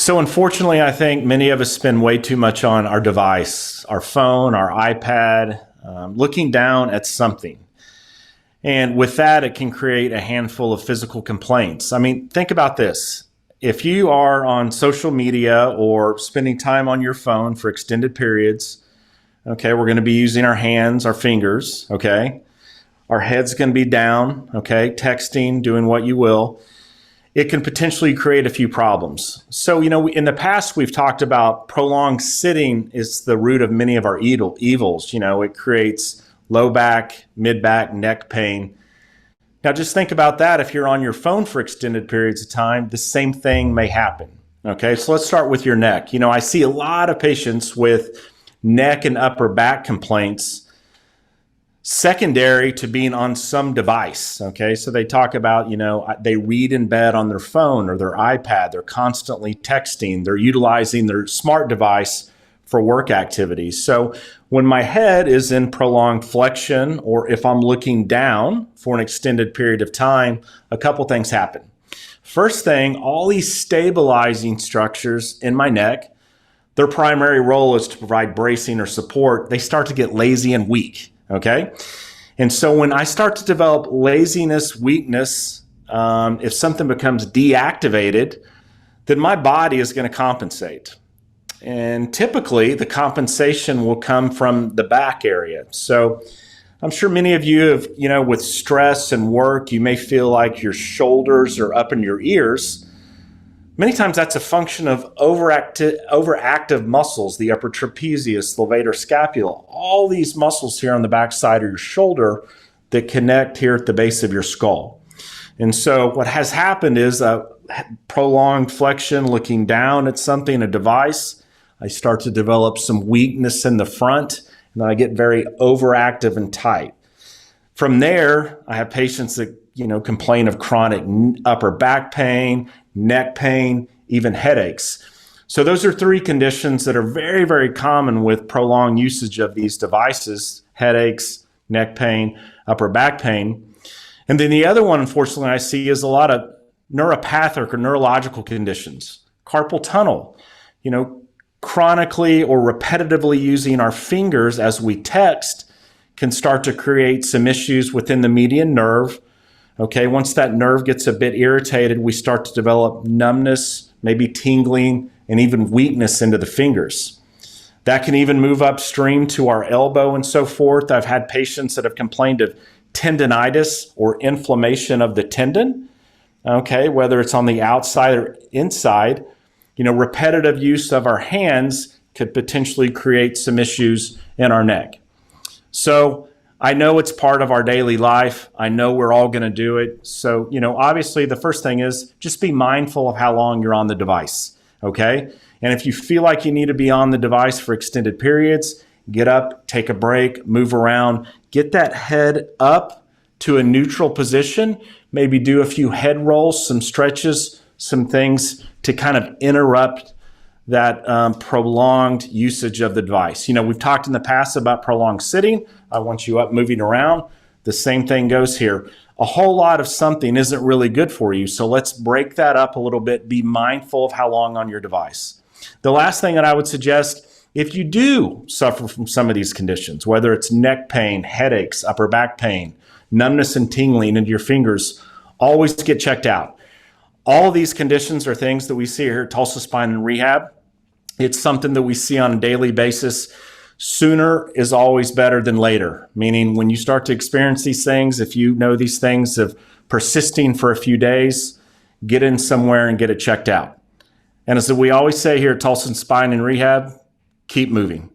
So unfortunately, I think many of us spend way too much on our device, our phone, our iPad, looking down at something. And with that, it can create a handful of physical complaints. I mean, think about this. If you are on social media or spending time on your phone for extended periods, okay, we're going to be using our hands, our fingers, okay? Our head's going to be down, okay, texting, doing what you will. It can potentially create a few problems. So, in the past, we've talked about prolonged sitting is the root of many of our evils. It creates low back, mid back, neck pain. Now, just think about that. If you're on your phone for extended periods of time, the same thing may happen. Okay, so let's start with your neck. I see a lot of patients with neck and upper back complaints secondary to being on some device. Okay, so they talk about, they read in bed on their phone or their iPad. They're constantly texting. They're utilizing their smart device for work activities. So when my head is in prolonged flexion, or if I'm looking down for an extended period of time, a couple things happen. First thing, all these stabilizing structures in my neck, their primary role is to provide bracing or support. They start to get lazy and weak. Okay. And so when I start to develop laziness, weakness, if something becomes deactivated, then my body is going to compensate. And typically the compensation will come from the back area. So I'm sure many of you have, with stress and work, you may feel like your shoulders are up in your ears. Many times that's a function of overactive muscles, the upper trapezius, the levator scapula, all these muscles here on the back side of your shoulder that connect here at the base of your skull. And so what has happened is a prolonged flexion, looking down at something, a device. I start to develop some weakness in the front, and then I get very overactive and tight. From there, I have patients that complain of chronic upper back pain, neck pain, even headaches. So those are three conditions that are very, very common with prolonged usage of these devices: headaches, neck pain, upper back pain. And then the other one, unfortunately, I see is a lot of neuropathic or neurological conditions. Carpal tunnel, chronically or repetitively using our fingers as we text can start to create some issues within the median nerve. Okay, once that nerve gets a bit irritated, we start to develop numbness, maybe tingling, and even weakness into the fingers. That can even move upstream to our elbow and so forth. I've had patients that have complained of tendinitis or inflammation of the tendon, okay, whether it's on the outside or inside. Repetitive use of our hands could potentially create some issues in our neck. So I know it's part of our daily life. I know we're all going to do it. So, obviously the first thing is just be mindful of how long you're on the device, okay? And if you feel like you need to be on the device for extended periods, get up, take a break, move around, get that head up to a neutral position, maybe do a few head rolls, some stretches, some things to kind of interrupt that prolonged usage of the device. We've talked in the past about prolonged sitting. I want you up moving around. The same thing goes here. A whole lot of something isn't really good for you. So let's break that up a little bit. Be mindful of how long on your device. The last thing that I would suggest, if you do suffer from some of these conditions, whether it's neck pain, headaches, upper back pain, numbness and tingling into your fingers, always get checked out. All of these conditions are things that we see here at Tulsa Spine and Rehab. It's something that we see on a daily basis. Sooner is always better than later, meaning when you start to experience these things, if you know these things of persisting for a few days, get in somewhere and get it checked out. And as we always say here at Tulsa Spine and Rehab, keep moving.